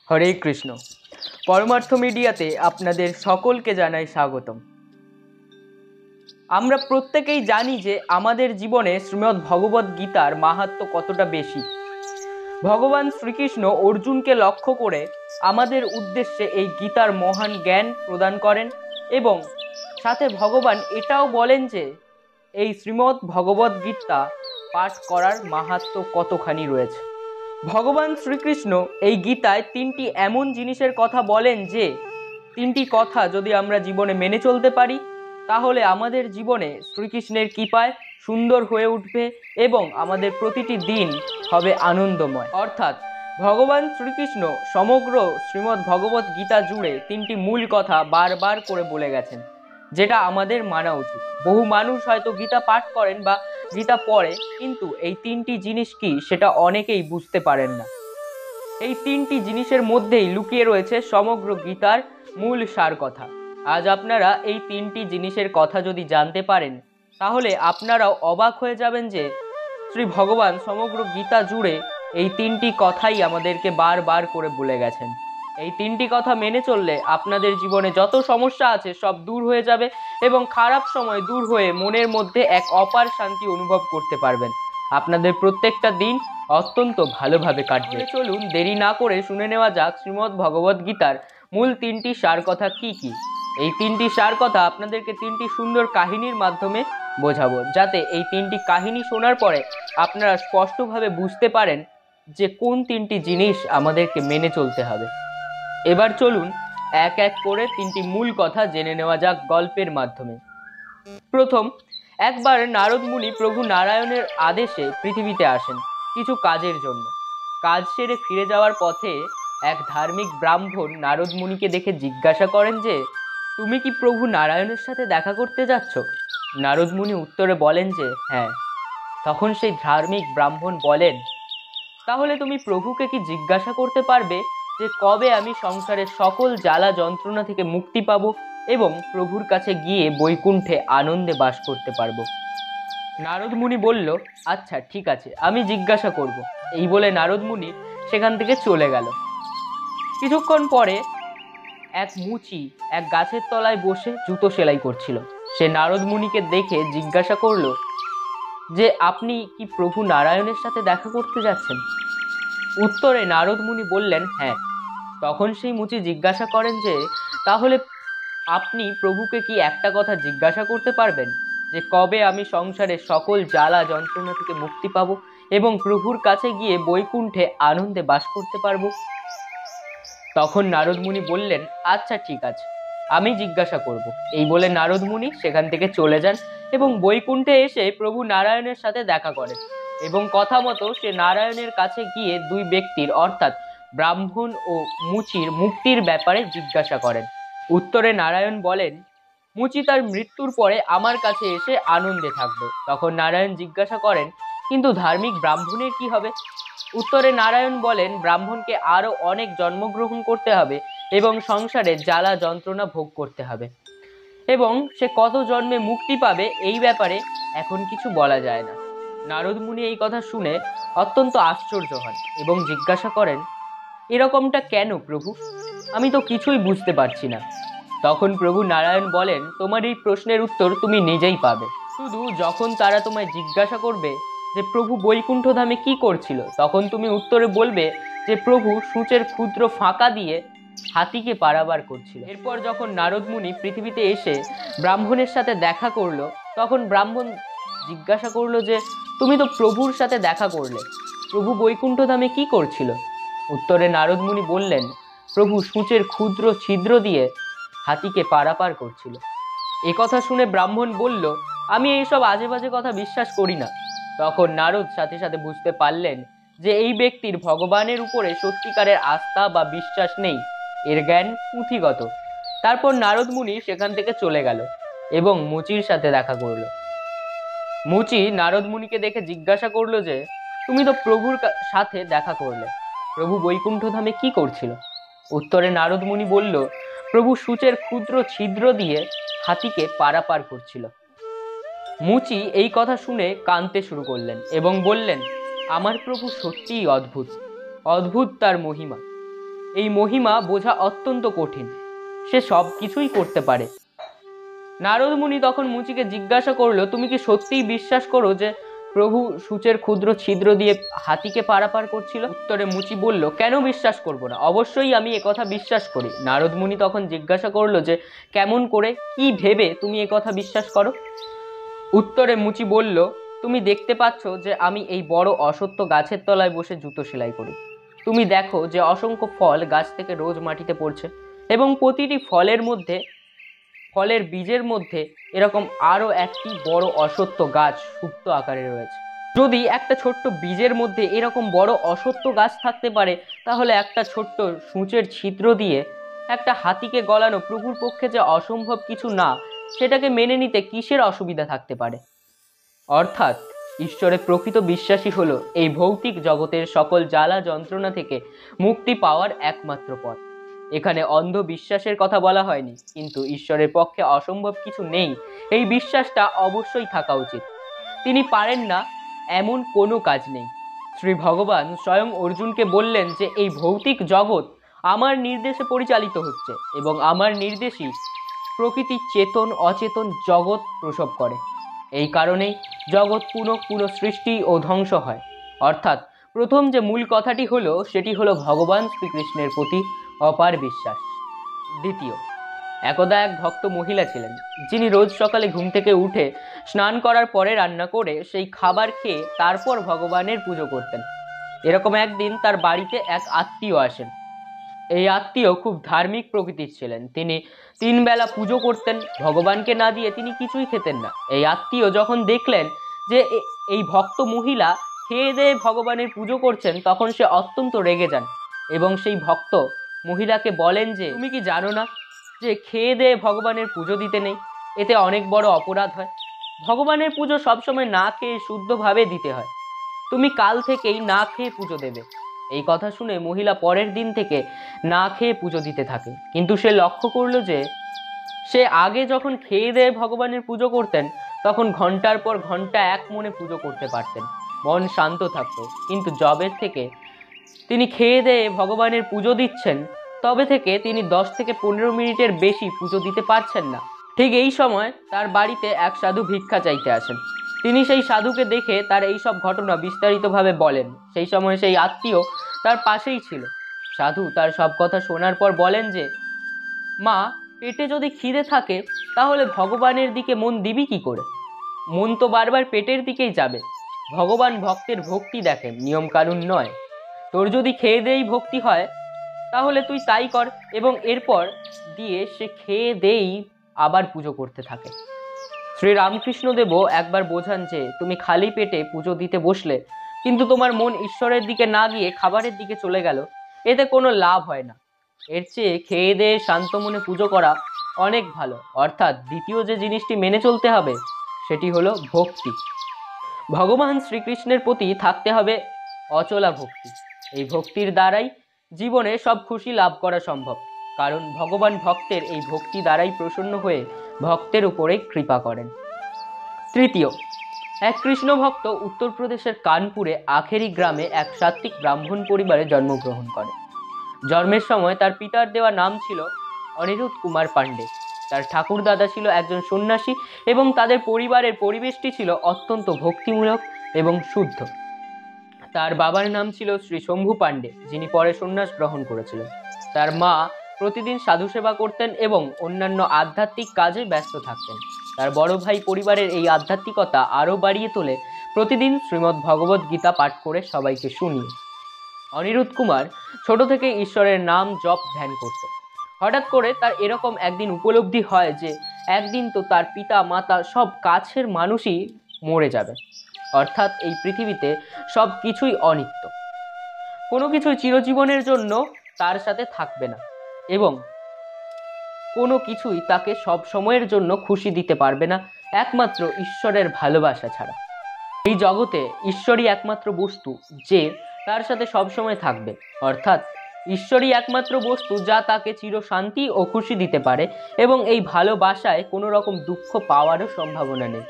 হরে কৃষ্ণ। পরমার্থ মিডিয়াতে আপনাদের সকলকে জানাই স্বাগতম। আমরা প্রত্যেকেই জানি যে আমাদের জীবনে শ্রীমদ্ ভগবদ্ গীতার মাহাত্ম্য কতটা বেশি। ভগবান শ্রীকৃষ্ণ অর্জুনকে লক্ষ্য করে আমাদের উদ্দেশ্যে এই গীতার মহান জ্ঞান প্রদান করেন এবং সাথে ভগবান এটাও বলেন যে এই শ্রীমদ্ ভগবদ্ গীতা পাঠ করার মাহাত্ম্য কতখানি রয়েছে। ভগবান শ্রীকৃষ্ণ এই গীতায় তিনটি এমন জিনিসের কথা বলেন যে তিনটি কথা যদি আমরা জীবনে মেনে চলতে পারি তাহলে আমাদের জীবনে শ্রীকৃষ্ণের কৃপায় সুন্দর হয়ে উঠবে এবং আমাদের প্রতিটি দিন হবে আনন্দময়। অর্থাৎ ভগবান শ্রীকৃষ্ণ সমগ্র শ্রীমদ্ ভগবদ্ গীতা জুড়ে তিনটি মূল কথা বারবার করে বলে গেছেন, যেটা আমাদের মানা উচিত। বহু মানুষ হয়তো গীতা পাঠ করেন বা গীতা পড়ে, কিন্তু এই তিনটি জিনিস কি সেটা অনেকেই বুঝতে পারেন না। এই তিনটি জিনিসের মধ্যেই লুকিয়ে রয়েছে সমগ্র গীতার মূল সার কথা। আজ আপনারা এই তিনটি জিনিসের কথা যদি জানতে পারেন তাহলে আপনারাও অবাক হয়ে যাবেন যে শ্রী ভগবান সমগ্র গীতা জুড়ে এই তিনটি কথাই আমাদেরকে বারবার করে বলে গেছেন। এই তিনটি কথা মেনে চললে আপনাদের জীবনে যত সমস্যা আছে সব দূর হয়ে যাবে এবং খারাপ সময় দূর হয়ে মনের মধ্যে এক অপার শান্তি অনুভব করতে পারবেন। আপনাদের প্রত্যেকটা দিন অত্যন্ত ভালোভাবে কাটবে। চলুন দেরি না করে শুনে নেওয়া যাক শ্রীমদ্ ভগবদ্ গীতার মূল তিনটি সার কথা কি কি। এই তিনটি সার কথা আপনাদেরকে তিনটি সুন্দর কাহিনীর মাধ্যমে বোঝাবো, যাতে এই তিনটি কাহিনী শোনার পরে আপনারা স্পষ্টভাবে বুঝতে পারেন যে কোন তিনটি জিনিস আমাদেরকে মেনে চলতে হবে। এবার চলুন এক এক করে তিনটি মূল কথা জেনে নেওয়া যাক গল্পের মাধ্যমে। প্রথম, একবার নারদ মুনি প্রভু নারায়ণের আদেশে পৃথিবীতে আসেন কিছু কাজের জন্য। কাজ সেরে ফিরে যাওয়ার পথে এক ধার্মিক ব্রাহ্মণ নারদ মুনিকে দেখে জিজ্ঞাসা করেন যে তুমি কি প্রভু নারায়ণের সাথে দেখা করতে যাচ্ছ? নারদ মুনি উত্তরে বলেন যে হ্যাঁ। তখন সেই ধার্মিক ব্রাহ্মণ বলেন, তাহলে তুমি প্রভুকে কি জিজ্ঞাসা করতে পারবে যে কবে আমি সংসারের সকল জ্বালা যন্ত্রণা থেকে মুক্তি পাব এবং প্রভুর কাছে গিয়ে বৈকুণ্ঠে আনন্দে বাস করতে পারবো? নারদ মুনি বলল, আচ্ছা ঠিক আছে, আমি জিজ্ঞাসা করব। এই বলে নারদ মুনি সেখান থেকে চলে গেল। কিছুক্ষণ পরে এক মুচি এক গাছের তলায় বসে জুতো সেলাই করছিল। সে নারদ মুনিকে দেখে জিজ্ঞাসা করলো যে আপনি কি প্রভু নারায়ণের সাথে দেখা করতে যাচ্ছেন? উত্তরে নারদ মুনি বললেন হ্যাঁ। তখন সেই মুচি জিজ্ঞাসা করেন যে তাহলে আপনি প্রভুকে কি একটা কথা জিজ্ঞাসা করতে পারবেন যে কবে আমি সংসারের সকল জ্বালা যন্ত্রণা থেকে মুক্তি পাবো এবং প্রভুর কাছে গিয়ে বৈকুণ্ঠে আনন্দে বাস করতে পারবো? তখন নারদ মুনি বললেন আচ্ছা ঠিক আছে, আমি জিজ্ঞাসা করব। এই বলে নারদ মুনি সেখান থেকে চলে যান এবং বৈকুণ্ঠে এসে প্রভু নারায়ণের সাথে দেখা করেন এবং কথা মতো সে নারায়ণের কাছে গিয়ে দুই ব্যক্তির অর্থাৎ ব্রাহ্মণ ও মুচির মুক্তির ব্যাপারে জিজ্ঞাসা করেন। উত্তরে নারায়ণ বলেন, মুচি তার মৃত্যুর পরে আমার কাছে এসে আনন্দে থাকবে। তখন নারায়ণ জিজ্ঞাসা করেন, কিন্তু ধার্মিক ব্রাহ্মণের কি হবে? উত্তরে নারায়ণ বলেন, ব্রাহ্মণকে আরো অনেক জন্মগ্রহণ করতে হবে এবং সংসারে জ্বালা যন্ত্রণা ভোগ করতে হবে এবং সে কত জন্মে মুক্তি পাবে এই ব্যাপারে এখন কিছু বলা যায় না। নারদ মুনি এই কথা শুনে অত্যন্ত আশ্চর্য হন এবং জিজ্ঞাসা করেন, এরকমটা কেন প্রভু? আমি তো কিছুই বুঝতে পারছি না। তখন প্রভু নারায়ণ বলেন, তোমার এই প্রশ্নের উত্তর তুমি নিজেই পাবে। শুধু যখন তারা তোমায় জিজ্ঞাসা করবে যে প্রভু বৈকুণ্ঠ ধামে কি করছিল, তখন তুমি উত্তরে বলবে যে প্রভু সূচের ক্ষুদ্র ফাঁকা দিয়ে হাতিকে পারাবার করছিল। এরপর যখন নারদ মুনি পৃথিবীতে এসে ব্রাহ্মণের সাথে দেখা করলো, তখন ব্রাহ্মণ জিজ্ঞাসা করলো যে তুমি তো প্রভুর সাথে দেখা করলে, প্রভু বৈকুণ্ঠ ধামে কি করছিল? উত্তরে নারদ মুনি বললেন, প্রভু সূচের ক্ষুদ্র ছিদ্র দিয়ে হাতিকে পারাপার করছিল। এ কথা শুনে ব্রাহ্মণ বলল, আমি এইসব আজে বাজে কথা বিশ্বাস করি না। তখন নারদ সাথে সাথে বুঝতে পারলেন যে এই ব্যক্তির ভগবানের উপরে সত্যিকারের আস্থা বা বিশ্বাস নেই, এর জ্ঞান পুঁথিগত। তারপর নারদ মুনি সেখান থেকে চলে গেল এবং মুচির সাথে দেখা করল। মুচি নারদ মুনিকে দেখে জিজ্ঞাসা করলো যে তুমি তো প্রভুর সাথে দেখা করলে, প্রভু বৈকুণ্ঠ ধামে কি করছিল? উত্তরে নারদ মুনি বলল, প্রভু সূচের ক্ষুদ্র ছিদ্র দিয়ে হাতিকে পারাপার করছিল। মুচি এই কথা শুনে কাঁদতে শুরু করলেন এবং বললেন, আমার প্রভু সত্যিই অদ্ভুত, অদ্ভুত তার মহিমা। এই মহিমা বোঝা অত্যন্ত কঠিন। সে সব কিছুই করতে পারে। নারদ মুনি তখন মুচিকে জিজ্ঞাসা করলো, তুমি কি সত্যিই বিশ্বাস করো যে প্রভু সূচের ক্ষুদ্র ছিদ্র দিয়ে হাতিকে পারাপার করছিল? উত্তরে মুচি বলল, কেন বিশ্বাস করব না, অবশ্যই আমি একথা বিশ্বাস করি। নারদ মুনি তখন জিজ্ঞাসা করলো যে কেমন করে, কি ভেবে তুমি একথা বিশ্বাস করো? উত্তরে মুচি বলল, তুমি দেখতে পাচ্ছ যে আমি এই বড় অশ্বত্থ গাছের তলায় বসে জুতো সেলাই করি। তুমি দেখো যে অসংখ্য ফল গাছ থেকে রোজ মাটিতে পড়ছে এবং প্রতিটি ফলের বীজের মধ্যে এরকম আরো একটি বড় অশ্বত্থ গাছ সুপ্ত আকারে রয়েছে। যদি একটা ছোট্ট বীজের মধ্যে এরকম বড় অশ্বত্থ গাছ থাকতে পারে, তাহলে একটা ছোট্ট সূঁচের ছিদ্র দিয়ে একটা হাতিকে গলানো প্রভুর পক্ষে যে অসম্ভব কিছু না, সেটাকে মেনে নিতে কিসের অসুবিধা থাকতে পারে? অর্থাৎ ঈশ্বরের প্রকৃত বিশ্বাসী হলো এই ভৌতিক জগতের সকল জ্বালা যন্ত্রণা থেকে মুক্তি পাওয়ার একমাত্র পথ। এখানে অন্ধ বিশ্বাসের কথা বলা হয়নি, কিন্তু ঈশ্বরের পক্ষে অসম্ভব কিছু নেই এই বিশ্বাসটা অবশ্যই থাকা উচিত। তিনি পারেন না এমন কোনো কাজ নেই। শ্রী ভগবান স্বয়ং অর্জুনকে বললেন যে এই ভৌতিক জগৎ আমার নির্দেশে পরিচালিত হচ্ছে এবং আমার নির্দেশই প্রকৃতির চেতন অচেতন জগৎ প্রসব করে। এই কারণেই জগৎ পুনঃ পুনঃ সৃষ্টি ও ধ্বংস হয়। অর্থাৎ প্রথম যে মূল কথাটি হলো সেটি হলো ভগবান শ্রীকৃষ্ণের প্রতি অপার বিশ্বাস। দ্বিতীয়, একদা এক ভক্ত মহিলা ছিলেন, যিনি রোজ সকালে ঘুম থেকে উঠে স্নান করার পরে রান্না করে সেই খাবার খেয়ে তারপর ভগবানের পুজো করতেন। এরকম একদিন তার বাড়িতে এক আত্মীয় আসেন। এই আত্মীয় খুব ধার্মিক প্রকৃতির ছিলেন। তিনি 3 বেলা পুজো করতেন, ভগবানকে না দিয়ে তিনি কিছুই খেতেন না। এই আত্মীয় যখন দেখলেন যে এই ভক্ত মহিলা খেয়ে দিয়ে ভগবানের পুজো করছেন, তখন সে অত্যন্ত রেগে যান এবং সেই ভক্ত মহিলাকে বলেন যে তুমি কি জানো না যে খেয়ে দিয়ে ভগবানের পুজো দিতে নেই, এতে অনেক বড় অপরাধ হয়। ভগবানের পুজো সবসময় না খেয়ে শুদ্ধভাবে দিতে হয়। তুমি কাল থেকেই না খেয়ে পুজো দেবে। এই কথা শুনে মহিলা পরের দিন থেকে না খেয়ে পুজো দিতে থাকে। কিন্তু সে লক্ষ্য করলো যে সে আগে যখন খেয়ে দিয়ে ভগবানের পুজো করতেন, তখন ঘন্টার পর ঘন্টা এক মনে পুজো করতে পারতেন, মন শান্ত থাকতো। কিন্তু যবে থেকে তিনি খেয়ে দিয়ে ভগবানের পুজো দিচ্ছেন, তবে থেকে তিনি 10 থেকে 15 মিনিটের বেশি পুজো দিতে পারছেন না। ঠিক এই সময় তার বাড়িতে এক সাধু ভিক্ষা চাইতে আসেন। তিনি সেই সাধুকে দেখে তার এই সব ঘটনা বিস্তারিতভাবে বলেন। সেই সময় সেই আত্মীয় তার পাশেই ছিল। সাধু তার সব কথা শোনার পর বলেন যে মা, পেটে যদি খিদে থাকে তাহলে ভগবানের দিকে মন দিবি কি করে? মন তো বারবার পেটের দিকেই যাবে। ভগবান ভক্তের ভক্তি দেখেন, নিয়ম কানুন নয়। তোর যদি খেয়ে দেই ভক্তি হয় তাহলে তুই তাই কর। এবং এরপর দিয়ে সে খেয়ে দেই আবার পুজো করতে থাকে। শ্রী রামকৃষ্ণদেবও একবার বোঝান যে তুমি খালি পেটে পুজো দিতে বসলে কিন্তু তোমার মন ঈশ্বরের দিকে না গিয়ে খাবারের দিকে চলে গেল, এতে কোনো লাভ হয় না। এর চেয়ে খেয়ে দিয়ে শান্ত মনে পুজো করা অনেক ভালো। অর্থাৎ দ্বিতীয় যে জিনিসটি মেনে চলতে হবে সেটি হলো ভক্তি। ভগবান শ্রীকৃষ্ণের প্রতি থাকতে হবে অচলা ভক্তি। এই ভক্তির দ্বারাই জীবনে সব খুশি লাভ করা সম্ভব, কারণ ভগবান ভক্তের এই ভক্তি দ্বারাই প্রসন্ন হয়ে ভক্তের উপরে কৃপা করেন। তৃতীয়, এক কৃষ্ণ ভক্ত উত্তরপ্রদেশের কানপুরে আখেরি গ্রামে এক সাত্ত্বিক ব্রাহ্মণ পরিবারে জন্মগ্রহণ করে। জন্মের সময় তার পিতার দেওয়া নাম ছিল অনিরুদ্ধ কুমার পাণ্ডে। তার ঠাকুর দাদা ছিল একজন সন্ন্যাসী এবং তাদের পরিবারের পরিবেশটি ছিল অত্যন্ত ভক্তিমূলক এবং শুদ্ধ। তার বাবার নাম ছিল শ্রী শম্ভু পাণ্ডে, যিনি পরে সন্ন্যাস গ্রহণ করেছিলেন। তার মা প্রতিদিন সাধু সেবা করতেন এবং অন্যান্য আধ্যাত্মিক কাজে ব্যস্ত থাকতেন। তার বড় ভাই পরিবারের এই আধ্যাত্মিকতা আরও বাড়িয়ে তোলে প্রতিদিন শ্রীমদ্ ভগবদ গীতা পাঠ করে সবাইকে শুনিয়ে। অনিরুদ্ধ কুমার ছোট থেকে ঈশ্বরের নাম জপ ধ্যান করত। হঠাৎ করে তার এরকম একদিন উপলব্ধি হয় যে একদিন তো তার পিতা মাতা সব কাছের মানুষই মরে যাবে। অর্থাৎ এই পৃথিবীতে সব কিছুই অনিত্য, কোনো কিছুই চিরজীবনের জন্য তার সাথে থাকবে না এবং কোনো কিছুই তাকে সব সময়ের জন্য খুশি দিতে পারবে না, একমাত্র ঈশ্বরের ভালোবাসা ছাড়া। এই জগতে ঈশ্বরই একমাত্র বস্তু যে তার সাথে সবসময় থাকবে। অর্থাৎ ঈশ্বরই একমাত্র বস্তু যা তাকে চিরশান্তি ও খুশি দিতে পারে এবং এই ভালোবাসায় কোনো রকম দুঃখ পাওয়ারও সম্ভাবনা নেই।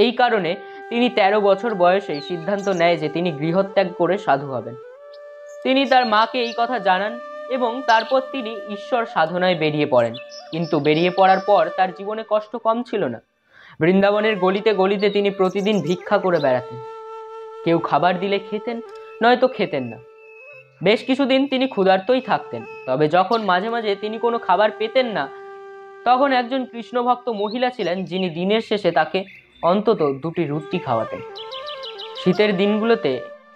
এই কারণে তিনি 13 বছর বয়সেই সিদ্ধান্ত নেয় যে তিনি গৃহত্যাগ করে সাধু হবেন। তিনি তার মাকে এই কথা জানান এবং তারপর তিনি ঈশ্বর সাধনায় বেরিয়ে পড়েন। কিন্তু বেরিয়ে পড়ার পর তার জীবনে কষ্ট কম ছিল না। বৃন্দাবনের গলিতে গলিতে তিনি প্রতিদিন ভিক্ষা করে বেড়াতেন। কেউ খাবার দিলে খেতেন, নয়তো খেতেন না। বেশ কিছুদিন তিনি ক্ষুধার্তই থাকতেন। তবে যখন মাঝে মাঝে তিনি কোনো খাবার পেতেন না, তখন একজন কৃষ্ণভক্ত মহিলা ছিলেন যিনি দিনের শেষে তাকে অন্তত 2টি রুটি খাওয়াতেন। শীতের দিনগুলোতে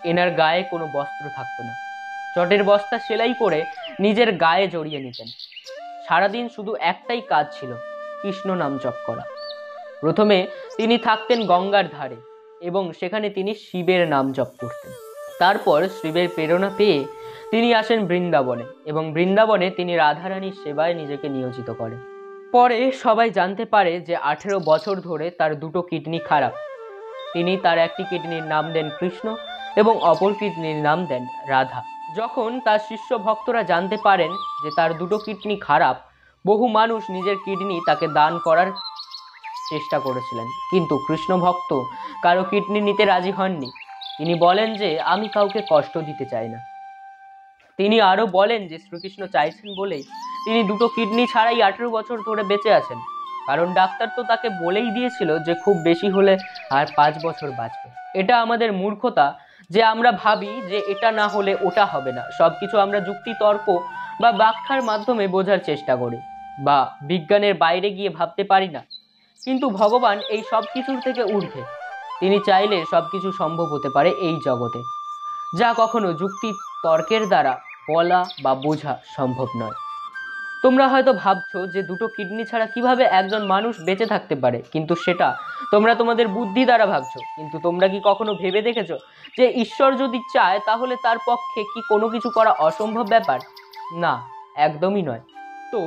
এনার গায়ে কোনো বস্ত্র থাকতো না। চটের বস্তা সেলাই করে নিজের গায়ে জড়িয়ে নিতেন। সারাদিন শুধু একটাই কাজ ছিল, কৃষ্ণ নাম জপ করা। প্রথমে তিনি থাকতেন গঙ্গার ধারে এবং সেখানে তিনি শিবের নাম জপ করতেন। তারপর শিবের প্রেরণা পেয়ে তিনি আসেন বৃন্দাবনে এবং বৃন্দাবনে তিনি রাধারানীর সেবায় নিজেকে নিয়োজিত করেন। পরে সবাই জানতে পারে যে 18 বছর ধরে তার 2টো কিডনি খারাপ। তিনি তার একটি কিডনির নাম দেন কৃষ্ণ এবং অপর কিডনির নাম দেন রাধা। যখন তার শিষ্য ভক্তরা জানতে পারেন যে তার 2টো কিডনি খারাপ, বহু মানুষ নিজের কিডনি তাকে দান করার চেষ্টা করেছিলেন, কিন্তু কৃষ্ণ ভক্ত কারো কিডনি নিতে রাজি হননি। তিনি বলেন যে আমি কাউকে কষ্ট দিতে চাই না। তিনি আরো বলেন যে শ্রীকৃষ্ণ চাইছেন বলেই তিনি 2টো কিডনি ছাড়াই 18 বছর ধরে বেঁচে আছেন, কারণ ডাক্তার তো তাকে বলেই দিয়েছিল যে খুব বেশি হলে আর 5 বছর বাঁচবে। এটা আমাদের মূর্খতা যে আমরা ভাবি যে এটা না হলে ওটা হবে না। সবকিছু আমরা যুক্তি তর্ক বা ব্যাখ্যার মাধ্যমে বোঝার চেষ্টা করি বা বিজ্ঞানের বাইরে গিয়ে ভাবতে পারি না। কিন্তু ভগবান এই সব কিছুর থেকে ঊর্ধ্বে। তিনি চাইলে সবকিছু সম্ভব হতে পারে এই জগতে, যা কখনো যুক্তি তর্কের দ্বারা বলা বা বোঝা সম্ভব নয়। তোমরা হয়তো ভাবছো যে 2টো কিডনি ছাড়া কিভাবে একজন মানুষ বেঁচে থাকতে পারে, কিন্তু সেটা তোমরা তোমাদের বুদ্ধি দ্বারা ভাবছো। কিন্তু তোমরা কি কখনো ভেবে দেখেছো যে ঈশ্বর যদি চায় তাহলে তার পক্ষে কি কোনো কিছু করা অসম্ভব ব্যাপার? না, একদমই নয়। তো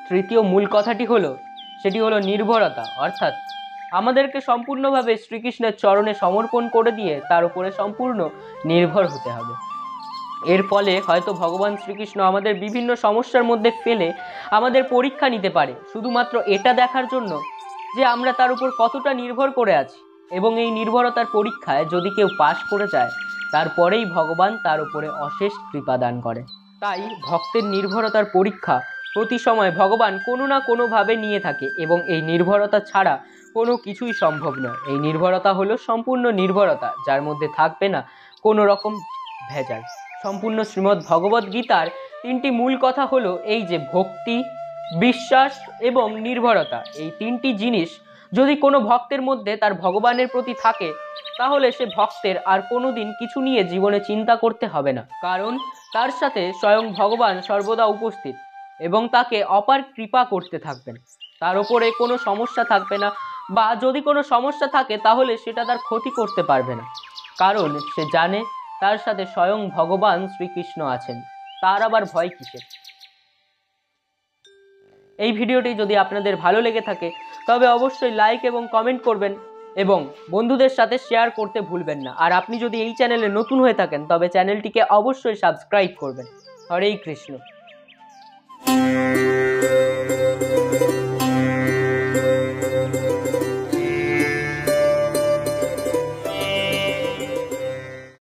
তৃতীয় মূল কথাটি হলো, সেটি হলো নির্ভরতা। অর্থাৎ আমাদেরকে সম্পূর্ণভাবে শ্রীকৃষ্ণের চরণে সমর্পণ করে দিয়ে তার উপরে সম্পূর্ণ নির্ভর হতে হবে। এর ফলে হয়তো ভগবান শ্রীকৃষ্ণ আমাদের বিভিন্ন সমস্যার মধ্যে ফেলে আমাদের পরীক্ষা নিতে পারে, শুধুমাত্র এটা দেখার জন্য যে আমরা তার উপর কতটা নির্ভর করে আছি। এবং এই নির্ভরতার পরীক্ষায় যদি কেউ পাশ করে যায়, তারপরেই ভগবান তার উপরে অশেষ কৃপা দান করে। তাই ভক্তের নির্ভরতার পরীক্ষা প্রতি সময় ভগবান কোনো না কোনোভাবে নিয়ে থাকে এবং এই নির্ভরতা ছাড়া কোনো কিছুই সম্ভব নয়। এই নির্ভরতা হলো সম্পূর্ণ নির্ভরতা, যার মধ্যে থাকবে না কোনো রকম ভেজাল। সম্পূর্ণ শ্রীমদ্ ভগবদ গীতার 3টি মূল কথা হলো এই যে ভক্তি, বিশ্বাস এবং নির্ভরতা। এই 3টি জিনিস যদি কোনো ভক্তের মধ্যে তার ভগবানের প্রতি থাকে, তাহলে সে ভক্তের আর কোনোদিন কিছু নিয়ে জীবনে চিন্তা করতে হবে না, কারণ তার সাথে স্বয়ং ভগবান সর্বদা উপস্থিত এবং তাকে অপার কৃপা করতে থাকবেন। তার উপরে কোনো সমস্যা থাকবে না, বা যদি কোনো সমস্যা থাকে তাহলে সেটা তার ক্ষতি করতে পারবে না, কারণ সে জানে তার সাথে স্বয়ং ভগবান শ্রীকৃষ্ণ আছেন। তার আবার ভয় কিসের? এই ভিডিওটি যদি আপনাদের ভালো লেগে থাকে তবে অবশ্যই লাইক এবং কমেন্ট করবেন এবং বন্ধুদের সাথে শেয়ার করতে ভুলবেন না। আর আপনি যদি এই চ্যানেলে নতুন হয়ে থাকেন তবে চ্যানেলটিকে অবশ্যই সাবস্ক্রাইব করবেন। হরেই কৃষ্ণ।